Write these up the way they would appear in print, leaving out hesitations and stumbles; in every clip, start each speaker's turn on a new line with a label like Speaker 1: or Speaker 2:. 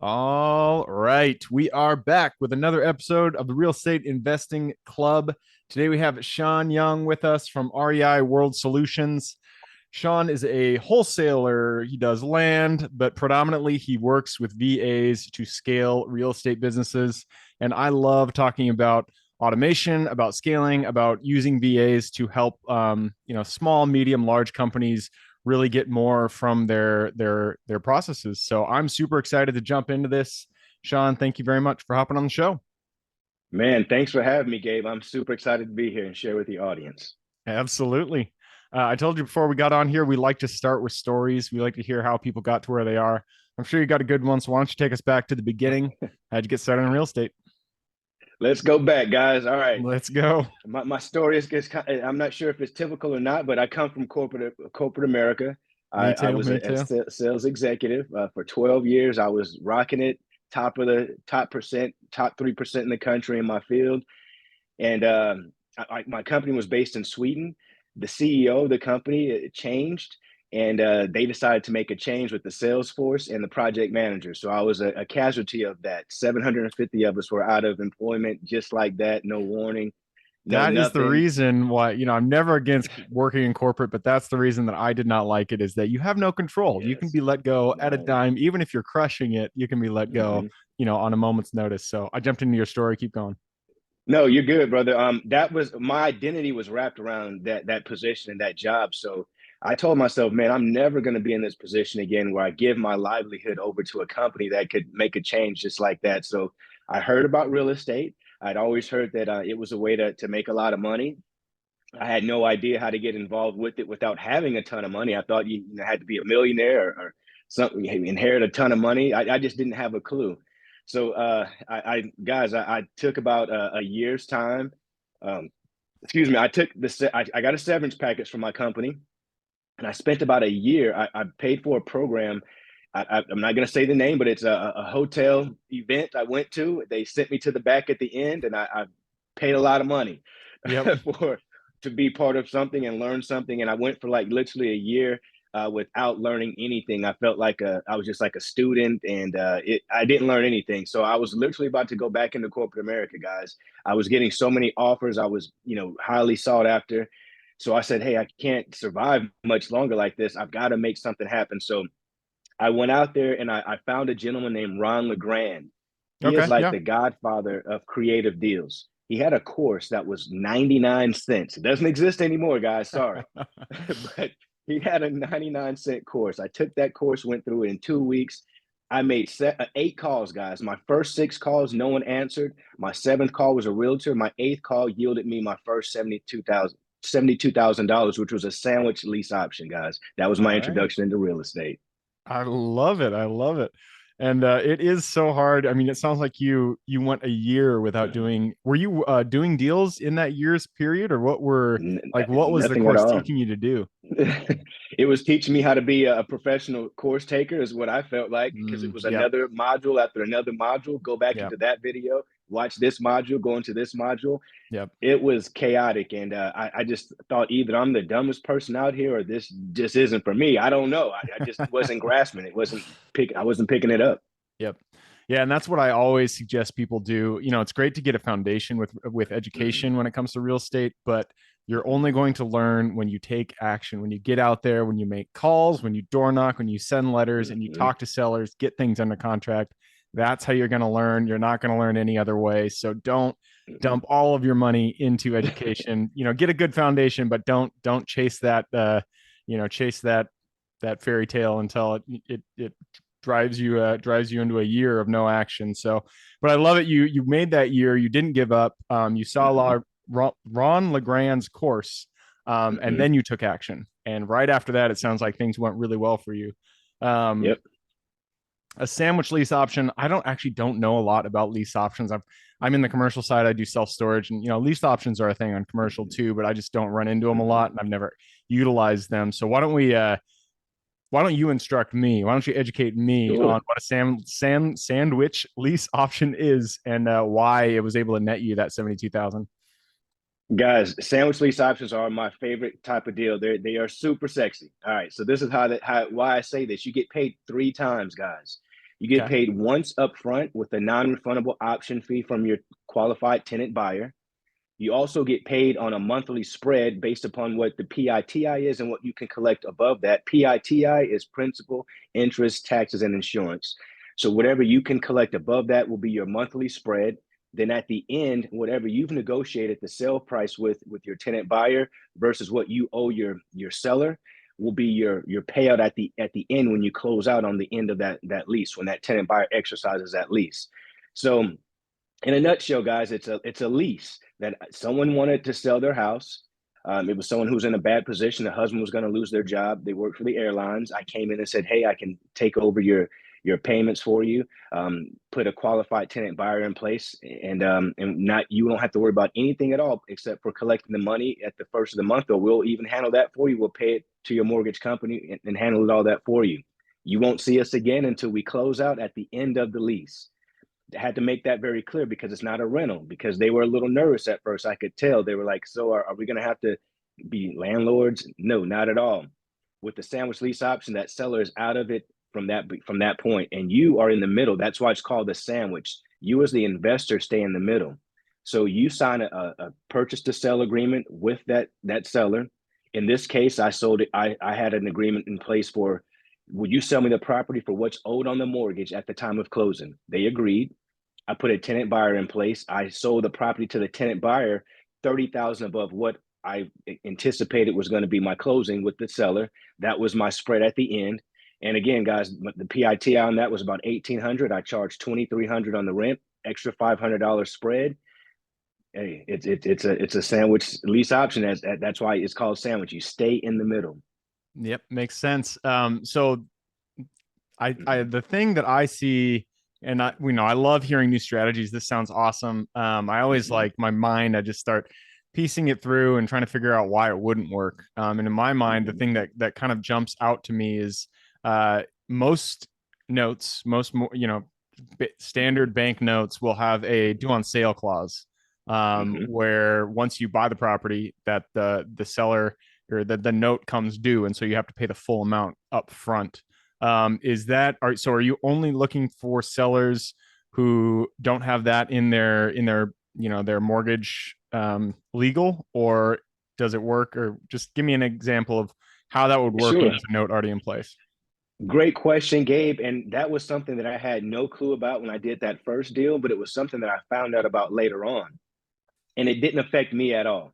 Speaker 1: All right. We are back with another episode of the Real Estate Investing Club. Today we have Shaun Young with us from REI World Solutions. Shaun is a wholesaler. He does land, but predominantly he works with VAs to scale real estate businesses. And I love talking about automation, about scaling, about using VAs to help small, medium, large companies really get more from their processes. So I'm super excited to jump into this. Shaun, thank you very much for hopping on the show.
Speaker 2: Man, thanks for having me, Gabe. I'm super excited to be here and share with the audience.
Speaker 1: Absolutely. I told you before we got on here, we like to start with stories. We like to hear how people got to where they are. I'm sure you got a good one. So why don't you take us back to the beginning? How'd you get started in real estate?
Speaker 2: Let's go back, guys. All right.
Speaker 1: Let's go.
Speaker 2: My story is I'm not sure if it's typical or not, but I come from corporate America.
Speaker 1: Me
Speaker 2: I
Speaker 1: too.
Speaker 2: was
Speaker 1: Me
Speaker 2: a
Speaker 1: too.
Speaker 2: sales executive for 12 years. I was rocking it, top of the top 3% in the country in my field. And my company was based in Sweden. The CEO of the company changed, and they decided to make a change with the sales force and the project manager. So I was a casualty of that. 750 of us were out of employment just like that, no warning, no
Speaker 1: That is the
Speaker 2: nothing.
Speaker 1: reason why, I'm never against working in corporate, but that's the reason that I did not like it is that you have no control. You can
Speaker 2: Yes,
Speaker 1: be let go at a
Speaker 2: no.
Speaker 1: dime. Even if you're crushing it, you can be let go,
Speaker 2: Mhm.
Speaker 1: on a moment's notice. So I jumped into your story. Keep going.
Speaker 2: No, you're good, brother. That was my identity was wrapped around that position and that job. So I told myself, man, I'm never going to be in this position again where I give my livelihood over to a company that could make a change just like that. So I heard about real estate. I'd always heard that it was a way to make a lot of money. I had no idea how to get involved with it without having a ton of money. I thought you had to be a millionaire or something, inherit a ton of money. I just didn't have a clue. So I took about a year's time. Um, excuse me. I got a severance package from my company, and I spent about a year. I paid for a program. I'm not going to say the name, but it's a hotel event I went to. They sent me to the back at the end, and I paid a lot of money
Speaker 1: Yep.
Speaker 2: for to be part of something and learn something. And I went for like literally a year without learning anything. I felt like I was just like a student, and I didn't learn anything. So I was literally about to go back into corporate America, guys. I was getting so many offers. I was, highly sought after. So I said, hey, I can't survive much longer like this. I've got to make something happen. So I went out there and I found a gentleman named Ron LeGrand. He is
Speaker 1: Okay.
Speaker 2: like
Speaker 1: Yeah.
Speaker 2: the godfather of creative deals. He had a course that was 99 cents. It doesn't exist anymore, guys. Sorry. But he had a 99-cent course. I took that course, went through it in 2 weeks. I made 8 calls, guys. My first 6 calls, no one answered. My seventh call was a realtor. My eighth call yielded me my first $72,000, which was a sandwich lease option, guys. That was
Speaker 1: All
Speaker 2: my
Speaker 1: right.
Speaker 2: introduction into real estate.
Speaker 1: I love it. I love it. And it is so hard. I mean, it sounds like you went a year without doing. Were you doing deals in that year's period, or what was the
Speaker 2: Nothing at
Speaker 1: course
Speaker 2: all.
Speaker 1: teaching you to do?
Speaker 2: It was teaching me how to be a professional course taker, is what I felt like, because it was
Speaker 1: Yep.
Speaker 2: another module after another module. Go back
Speaker 1: Yep.
Speaker 2: into that video, watch this module, go into this module.
Speaker 1: Yep.
Speaker 2: It was chaotic, and I just thought either I'm the dumbest person out here, or this just isn't for me. I don't know. I just wasn't grasping it. I wasn't picking it up.
Speaker 1: Yep. Yeah, and that's what I always suggest people do. It's great to get a foundation with
Speaker 2: Mm-hmm.
Speaker 1: education when it comes to real estate, but you're only going to learn when you take action, when you get out there, when you make calls, when you door knock, when you send letters and you
Speaker 2: Mm-hmm.
Speaker 1: talk to sellers, get things under contract. That's how you're going to learn. You're not going to learn any other way. So don't
Speaker 2: Mm-hmm.
Speaker 1: dump all of your money into education. Get a good foundation, but don't chase that chase that fairy tale until it drives you into a year of no action. So, but I love it. You made that year. You didn't give up. You saw a lot
Speaker 2: Mm-hmm.
Speaker 1: of Ron LeGrand's course, and
Speaker 2: Mm-hmm.
Speaker 1: then you took action. And right after that, it sounds like things went really well for you. Um,
Speaker 2: Yep.
Speaker 1: a sandwich lease option. I don't know a lot about lease options. I'm in the commercial side. I do self storage, and lease options are a thing on commercial
Speaker 2: Mm-hmm.
Speaker 1: too. But I just don't run into them a
Speaker 2: Mm-hmm.
Speaker 1: lot, and I've never utilized them. So why don't we why don't you instruct me? Why don't you educate me
Speaker 2: Sure.
Speaker 1: on what a sandwich lease option is and why it was able to net you that 72,000?
Speaker 2: Guys, sandwich lease options are my favorite type of deal. They are super sexy. All right, so this is how why I say this. You get paid 3 times, guys. You get
Speaker 1: Okay.
Speaker 2: paid once up front with a non-refundable option fee from your qualified tenant buyer. You also get paid on a monthly spread based upon what the PITI is and what you can collect above that. PITI is principal, interest, taxes, and insurance. So whatever you can collect above that will be your monthly spread. Then at the end, whatever you've negotiated the sale price with your tenant buyer versus what you owe your seller will be your payout at the end when you close out on the end of that lease, when that tenant buyer exercises that lease. So in a nutshell, guys, it's a lease that someone wanted to sell their house. It was someone who was in a bad position. The husband was going to lose their job. They worked for the airlines. I came in and said, "Hey, I can take over your payments for you. Put a qualified tenant buyer in place, and not you don't have to worry about anything at all except for collecting the money at the first of the month, or we'll even handle that for you. We'll pay it to your mortgage company and handle it all that for you. You won't see us again until we close out at the end of the lease." Had to make that very clear because it's not a rental, because they were a little nervous at first. I could tell they were like, so are we going to have to be landlords? No, not at all. With the sandwich lease option, that seller is out of it from that point, and you are in the middle. That's why it's called a sandwich. You as the investor stay in the middle. So you sign a purchase to sell agreement with that seller. In this case, I sold it. I had an agreement in place for, would you sell me the property for what's owed on the mortgage at the time of closing? They agreed. I put a tenant buyer in place. I sold the property to the tenant buyer 30,000 above what I anticipated was going to be my closing with the seller. That was my spread at the end. And again, guys, the PIT on that was about 1,800. I charged 2,300 on the rent, extra $500 spread. Hey, it's a sandwich lease option. That's why it's called sandwich. You stay in the middle.
Speaker 1: Yep, makes sense. So
Speaker 2: Mm-hmm.
Speaker 1: the thing that I see, and I love hearing new strategies. This sounds awesome. I always
Speaker 2: Mm-hmm.
Speaker 1: like my mind. I just start piecing it through and trying to figure out why it wouldn't work. And in my mind, the
Speaker 2: Mm-hmm.
Speaker 1: thing that kind of jumps out to me is most notes,
Speaker 2: Mm-hmm.
Speaker 1: standard bank notes will have a due on sale clause,
Speaker 2: Mm-hmm.
Speaker 1: where once you buy the property, that the seller or the note comes due, and so you have to pay the full amount up front. Are you only looking for sellers who don't have that in their their mortgage legal, or does it work? Or just give me an example of how that would work when
Speaker 2: Sure.
Speaker 1: there's a note already in place.
Speaker 2: Great question, Gabe. And that was something that I had no clue about when I did that first deal, but it was something that I found out about later on, and it didn't affect me at all.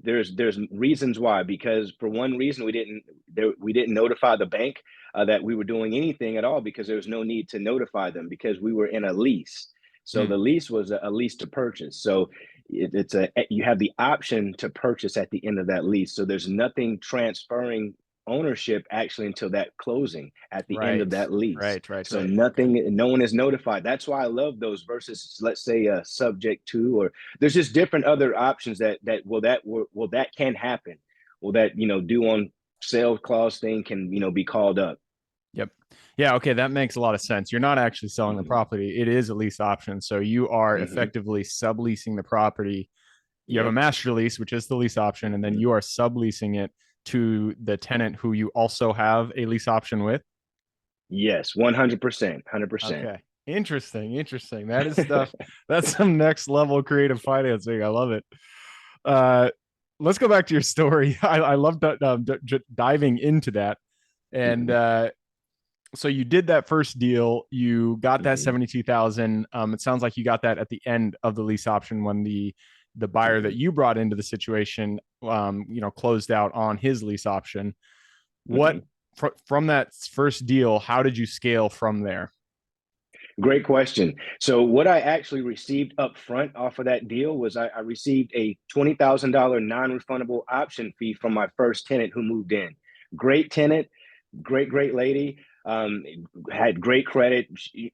Speaker 2: There's reasons why. Because for one reason, we didn't notify the bank that we were doing anything at all, because there was no need to notify them because we were in a lease. So
Speaker 1: Hmm.
Speaker 2: the lease was a lease to purchase. So you have the option to purchase at the end of that lease. So there's nothing transferring ownership actually until that closing at the end of
Speaker 1: Right,
Speaker 2: that lease.
Speaker 1: right, right,
Speaker 2: So
Speaker 1: right. Okay.
Speaker 2: nothing, no one is notified. That's why I love those versus, let's say, subject to, or there's just different other options that can happen. Will that due on sale clause thing can be called up.
Speaker 1: Yep. Yeah. Okay. That makes a lot of sense. You're not actually selling the
Speaker 2: Mm-hmm.
Speaker 1: property. It is a lease option. So you are
Speaker 2: Mm-hmm.
Speaker 1: effectively subleasing the property. You have a
Speaker 2: Yep.
Speaker 1: master lease, which is the lease option, and then
Speaker 2: Mm-hmm.
Speaker 1: you are subleasing it to the tenant who you also have a lease option with.
Speaker 2: Yes, 100%, 100%.
Speaker 1: Okay. Interesting. Interesting. That is stuff. That's some next level creative financing. I love it. Uh, let's go back to your story. I love that, diving into that. And
Speaker 2: Mm-hmm.
Speaker 1: so you did that first deal. You got that
Speaker 2: Mm-hmm.
Speaker 1: 72,000. It sounds like you got that at the end of the lease option when the buyer that
Speaker 2: Mm-hmm.
Speaker 1: you brought into the situation, closed out on his lease option. What
Speaker 2: Mm-hmm.
Speaker 1: from that first deal? How did you scale from there?
Speaker 2: Great question. So what I actually received up front off of that deal was I received a $20,000 non-refundable option fee from my first tenant who moved in. Great tenant, great lady. Had great credit.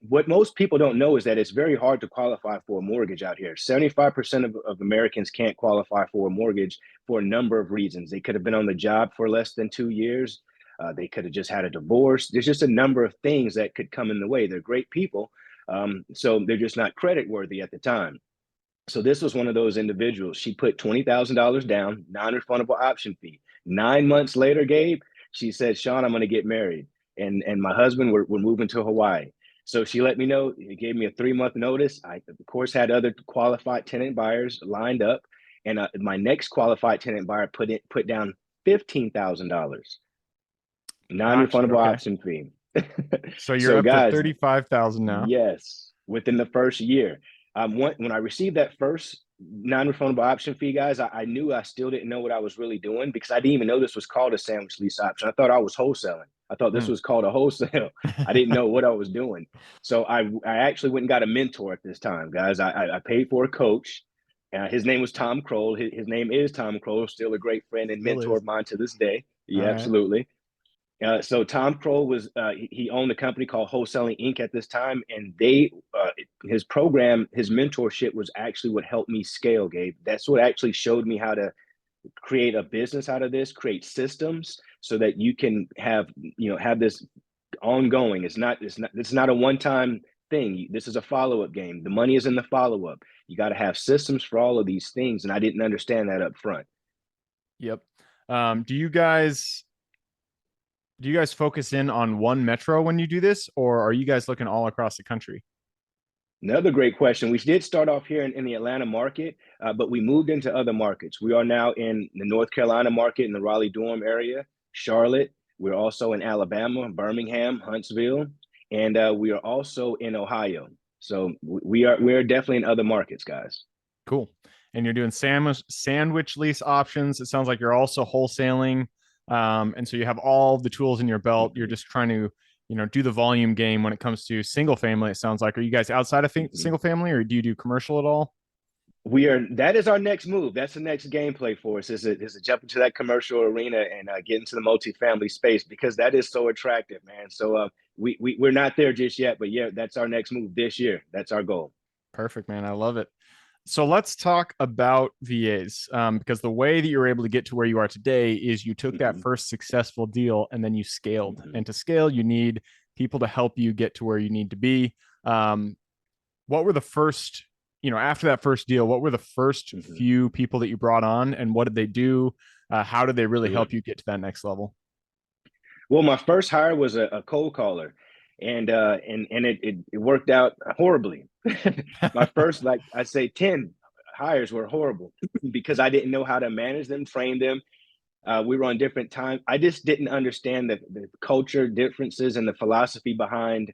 Speaker 2: What most people don't know is that it's very hard to qualify for a mortgage out here. 75% of Americans can't qualify for a mortgage for a number of reasons. They could have been on the job for less than 2 years. They could have just had a divorce. There's just a number of things that could come in the way. They're great people, so they're just not credit worthy at the time. So this was one of those individuals. She put $20,000 down, non-refundable option fee. 9 months later, Gabe, she said, Shaun, I'm going to get married. And my husband, we're moving to Hawaii. So she let me know. It gave me a 3 month notice. I, of course, had other qualified tenant buyers lined up. And my next qualified tenant buyer put down $15,000,
Speaker 1: Gotcha.
Speaker 2: non-refundable
Speaker 1: Okay.
Speaker 2: option fee.
Speaker 1: So you're
Speaker 2: So
Speaker 1: up to
Speaker 2: guys,
Speaker 1: 35,000 now.
Speaker 2: yes, within the first year. When I received that first non-refundable option fee, guys, I knew I still didn't know what I was really doing because I didn't even know this was called a sandwich lease option. I thought I was wholesaling. I thought this
Speaker 1: Mm.
Speaker 2: was called a wholesale. I didn't know what I was doing. So I actually went and got a mentor at this time, guys. I paid for a coach. His name was Tom Kroll. His name is Tom Kroll, still a great friend and
Speaker 1: Still
Speaker 2: mentor
Speaker 1: is.
Speaker 2: of mine to this day.
Speaker 1: All
Speaker 2: Yeah,
Speaker 1: right.
Speaker 2: absolutely. So Tom Kroll was he owned a company called Wholesaling Inc. at this time, and his program, his mentorship was actually what helped me scale, Gabe. That's what actually showed me how to create a business out of this, create systems so that you can have this ongoing. It's not a one time thing. This is a follow up game. The money is in the follow up. You got to have systems for all of these things, and I didn't understand that up front.
Speaker 1: Yep. Do you guys focus in on one metro when you do this, or are you guys looking all across the country?
Speaker 2: Another great question. We did start off here in the Atlanta market, but we moved into other markets. We are now in the North Carolina market in the Raleigh-Durham area, Charlotte. We're also in Alabama, Birmingham, Huntsville, and we are also in Ohio. So we are definitely in other markets, guys.
Speaker 1: Cool. And you're doing sandwich lease options. It sounds like you're also wholesaling. And so you have all the tools in your belt. You're
Speaker 2: Mhm,
Speaker 1: just trying to, do the volume game when it comes to single family. It sounds like, are you guys outside of
Speaker 2: mhm.
Speaker 1: single family, or do you do commercial at all?
Speaker 2: We are. That is our next move. That's the next gameplay for us. Is to jump into that commercial arena and get into the multifamily space because that is so attractive, man. So we're not there just yet, but yeah, that's our next move this year. That's our goal.
Speaker 1: Perfect, man. I love it. So let's talk about VAs, because the way that you're able to get to where you are today is you took that
Speaker 2: Mhm,
Speaker 1: first successful deal and then you scaled.
Speaker 2: mhm,
Speaker 1: And to scale, you need people to help you get to where you need to be. Um, what were the first, after that first deal, what were the first
Speaker 2: mhm.
Speaker 1: few people that you brought on, and what did they do? How did they really
Speaker 2: Sure.
Speaker 1: help you get to that next level?
Speaker 2: Well, my first hire was a cold caller, and it worked out horribly. My first, like I say, 10 hires were horrible because I didn't know how to manage them, train them. We were on different time. I just didn't understand the culture differences and the philosophy behind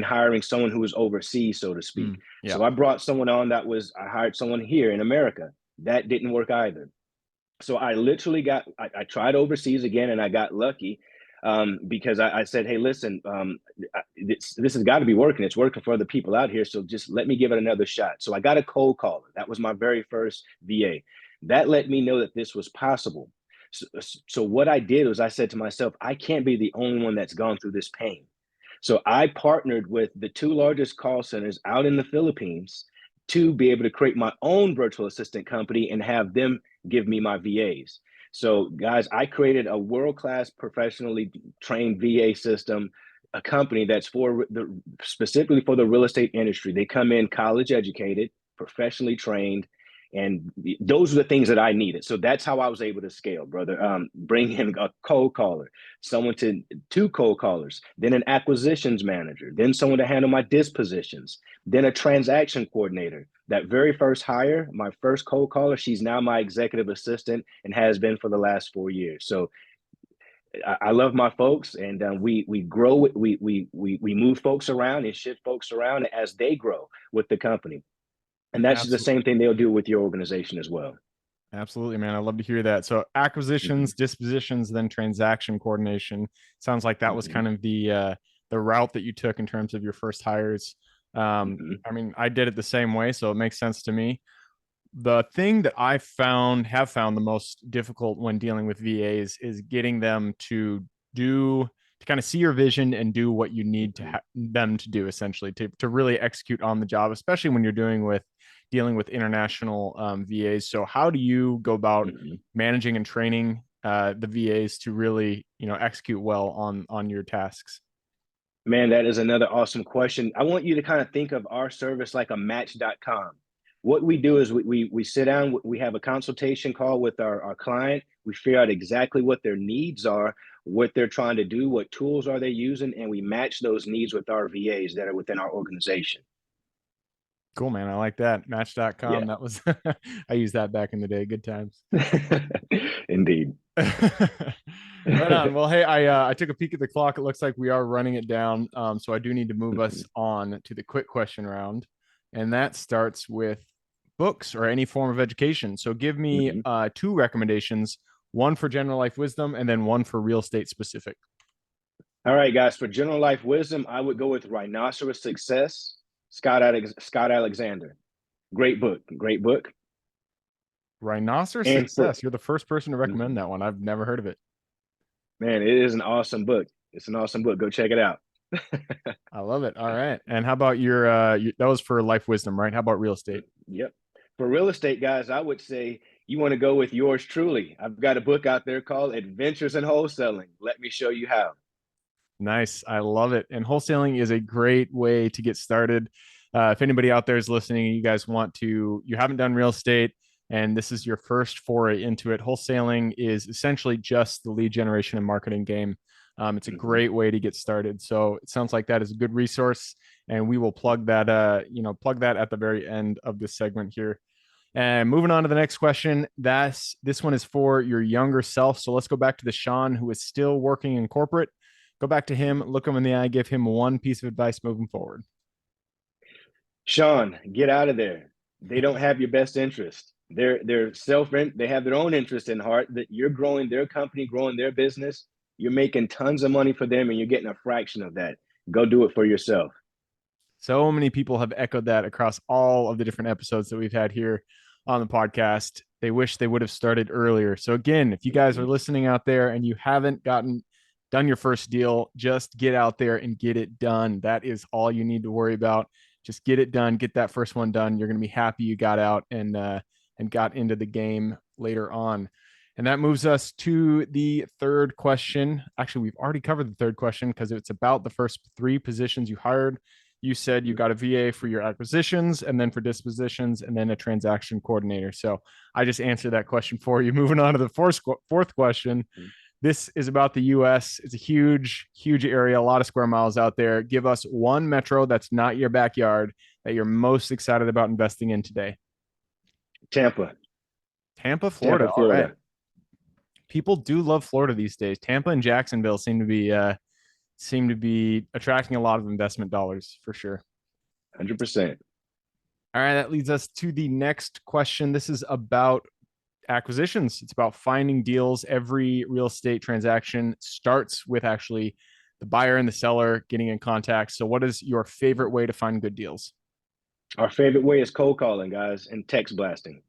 Speaker 2: hiring someone who was overseas, so to speak.
Speaker 1: Yeah.
Speaker 2: So I brought someone on I hired someone here in America. That didn't work either. So I literally I tried overseas again and I got lucky because I said, hey, listen, this has got to be working. It's working for other people out here. So just let me give it another shot. So I got a cold caller. That was my very first VA. That let me know that this was possible. So what I did was I said to myself, I can't be the only one that's gone through this pain. So I partnered with the two largest call centers out in the Philippines to be able to create my own virtual assistant company and have them give me my VAs. So, guys, I created a world class, professionally trained VA system, a company that's specifically for the real estate industry. They come in college educated, professionally trained, and those are the things that I needed. So that's how I was able to scale, brother. Bring in a cold caller, someone to two cold callers, then an acquisitions manager, then someone to handle my dispositions, then a transaction coordinator. That very first hire, my first cold caller, she's now my executive assistant and has been for the last 4 years. So I love my folks, and we grow. We move folks around and shift folks around as they grow with the company, and that's the
Speaker 1: Absolutely.
Speaker 2: same thing they'll do with your organization as well.
Speaker 1: Absolutely, man. I love to hear that. So acquisitions,
Speaker 2: Mm-hmm.
Speaker 1: dispositions, then transaction coordination. Sounds like that was
Speaker 2: Mm-hmm.
Speaker 1: kind of the route that you took in terms of your first hires.
Speaker 2: Mm-hmm.
Speaker 1: I mean, I did it the same way, so it makes sense to me. The thing that have found the most difficult when dealing with VAs is getting them to kind of see your vision and do what you need
Speaker 2: Mm-hmm.
Speaker 1: them to do, essentially to really execute on the job, especially when you're dealing with international VAs. So how do you go about
Speaker 2: Mm-hmm.
Speaker 1: managing and training the VAs to really, execute well on your tasks?
Speaker 2: Man, that is another awesome question. I want you to kind of think of our service like a match.com. What we do is we sit down, we have a consultation call with our client. We figure out exactly what their needs are, what they're trying to do, what tools are they using, and we match those needs with our VAs that are within our organization.
Speaker 1: Cool, man. I like that. Match.com.
Speaker 2: Yeah,
Speaker 1: That was I used that back in the day. Good times.
Speaker 2: indeed.
Speaker 1: Right on. Well, hey, I took a peek at the clock. It looks like we are running it down. So I do need to move us on to the quick question round, and that starts with books or any form of education. So give me two recommendations: one for general life wisdom, and then one for real estate specific.
Speaker 2: All right, guys. For general life wisdom, I would go with Rhinoceros Success, Scott Alexander. Great book. Great book.
Speaker 1: Rhinoceros
Speaker 2: And for
Speaker 1: Success. You're the first person to recommend that one. I've never heard of it.
Speaker 2: man, it is an awesome book. It's an awesome book. Go check it out.
Speaker 1: I love it. All right. And how about that was for life wisdom, right? How about real estate?
Speaker 2: Yep. For real estate guys, I would say you want to go with yours truly. I've got a book out there called Adventures in Wholesaling. Let me show you how.
Speaker 1: Nice. I love it. And wholesaling is a great way to get started. If anybody out there is listening and you guys you haven't done real estate and this is your first foray into it, wholesaling is essentially just the lead generation and marketing game. It's a great way to get started. So it sounds like that is a good resource, and we will plug that, plug that at the very end of this segment here. And moving on to the next question, this one is for your younger self. So let's go back to the Shaun who is still working in corporate. Go back to him, look him in the eye, give him one piece of advice moving forward.
Speaker 2: Shaun, get out of there. They don't have your best interest. They're they have their own interest in heart that you're growing their company, growing their business. You're making tons of money for them and you're getting a fraction of that. Go do it for yourself.
Speaker 1: So many people have echoed that across all of the different episodes that we've had here on the podcast. They wish they would have started earlier. So again, if you guys are listening out there and you haven't done your first deal, just get out there and get it done. That is all you need to worry about. Just get it done, get that first one done. You're going to be happy you got out and got into the game later on. And that moves us to the third question. Actually, we've already covered the third question because it's about the first three positions you hired. You said you got a VA for your acquisitions and then for dispositions and then a transaction coordinator. So I just answered that question for you. Moving on to the fourth question. This is about the US. It's a huge, huge area, a lot of square miles out there. Give us one metro that's not your backyard that you're most excited about investing in today.
Speaker 2: Tampa.
Speaker 1: Tampa, Florida.
Speaker 2: Tampa,
Speaker 1: All right.
Speaker 2: Florida.
Speaker 1: People do love Florida these days. Tampa and Jacksonville seem to be attracting a lot of investment dollars for sure.
Speaker 2: 100%.
Speaker 1: All right, that leads us to the next question. This is about acquisitions. It's about finding deals. Every real estate transaction starts with actually the buyer and the seller getting in contact. So what is your favorite way to find good deals?
Speaker 2: Our favorite way is cold calling, guys, and text blasting.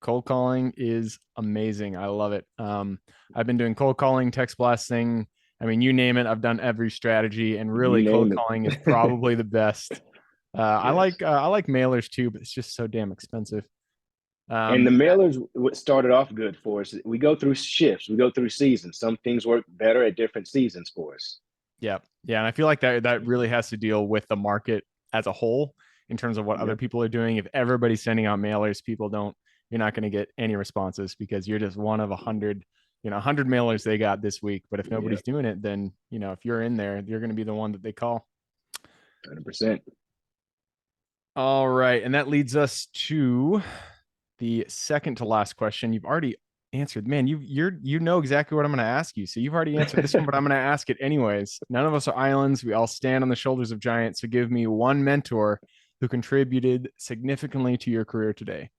Speaker 1: Cold calling is amazing. I love it. I've been doing cold calling, text blasting. I mean, you name it. I've done every strategy, and
Speaker 2: You
Speaker 1: really, cold
Speaker 2: name
Speaker 1: calling is
Speaker 2: it.
Speaker 1: probably the best.
Speaker 2: Yes.
Speaker 1: I like mailers too, but it's just so damn expensive.
Speaker 2: And the mailers what started off good for us. We go through shifts, we go through seasons. Some things work better at different seasons for us.
Speaker 1: Yeah, yeah, and I feel like that really has to deal with the market as a whole in terms of what other
Speaker 2: Yep.
Speaker 1: people are doing. If everybody's sending out mailers, you're not going to get any responses because you're just one of 100, 100 mailers they got this week. But if nobody's
Speaker 2: Yep.
Speaker 1: doing it, then if you're in there, you're going to be the one that they call.
Speaker 2: 100%.
Speaker 1: All right, and that leads us to the second to last question. You've already answered. Man, you know exactly what I'm going to ask you. So you've already answered this one, but I'm going to ask it anyways. None of us are islands. We all stand on the shoulders of giants. So give me one mentor who contributed significantly to your career today.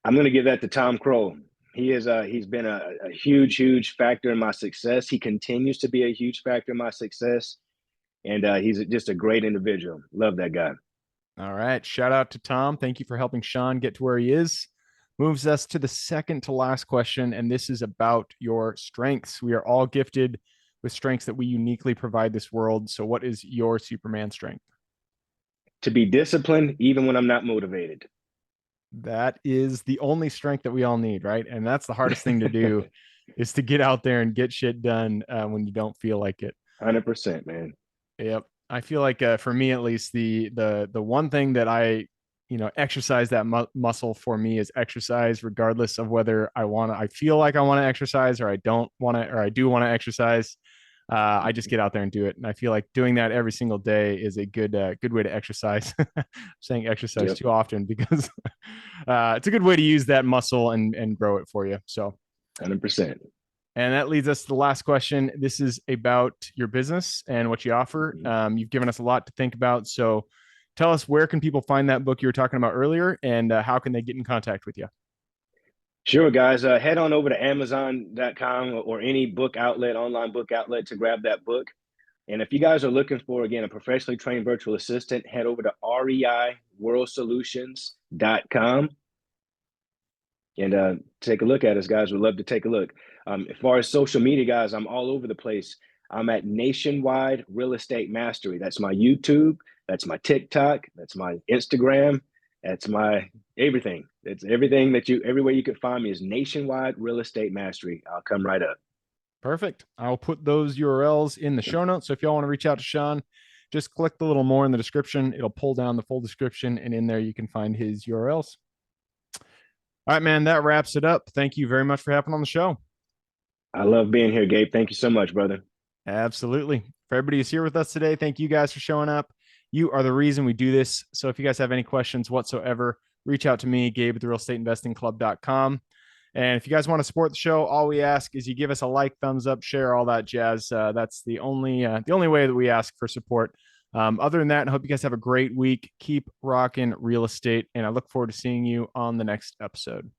Speaker 2: I'm going to give that to Tom Kroll. He's been a huge, huge factor in my success. He continues to be a huge factor in my success. And he's just a great individual. Love that guy.
Speaker 1: All right. Shout out to Tom. Thank you for helping Shaun get to where he is. Moves us to the second to last question. And this is about your strengths. We are all gifted with strengths that we uniquely provide this world. So, what is your Superman strength?
Speaker 2: To be disciplined, even when I'm not motivated.
Speaker 1: That is the only strength that we all need, right? And that's the hardest thing to do. is to get out there and get shit done when you don't feel like it.
Speaker 2: 100%, man.
Speaker 1: Yep. I feel like for me at least, the one thing that I exercise that muscle for me is exercise, regardless of whether I feel like I want to exercise or I don't want to, or I do want to exercise. I just get out there and do it, and I feel like doing that every single day is a good way to exercise. I'm saying exercise
Speaker 2: Yep,
Speaker 1: too often because it's a good way to use that muscle and grow it for you. So,
Speaker 2: 100%.
Speaker 1: and that leads us to the last question. This is about your business and what you offer.
Speaker 2: Mhm.
Speaker 1: You've given us a lot to think about. So tell us, where can people find that book you were talking about earlier, and how can they get in contact with you?
Speaker 2: Sure, guys. Head on over to Amazon.com or any book outlet, online book outlet to grab that book. And if you guys are looking for, again, a professionally trained virtual assistant, head over to reiworldsolutions.com and take a look at us, guys. We'd love to take a look. As far as social media, guys, I'm all over the place. I'm at Nationwide Real Estate Mastery. That's my YouTube. That's my TikTok. That's my Instagram. That's my everything. It's everything everywhere you could find me is Nationwide Real Estate Mastery. I'll come right up.
Speaker 1: Perfect. I'll put those URLs in the show notes. So if y'all want to reach out to Shaun, just click the little more in the description. It'll pull down the full description, and in there you can find his URLs. All right, man, that wraps it up. Thank you very much for having on the show.
Speaker 2: I love being here, Gabe. Thank you so much, brother.
Speaker 1: Absolutely. For everybody who's here with us today, thank you guys for showing up. You are the reason we do this. So if you guys have any questions whatsoever, reach out to me, Gabe at therealestateinvestingclub.com. And if you guys want to support the show, all we ask is you give us a like, thumbs up, share, all that jazz. That's the only way that we ask for support. Other than that, I hope you guys have a great week. Keep rocking real estate, and I look forward to seeing you on the next episode.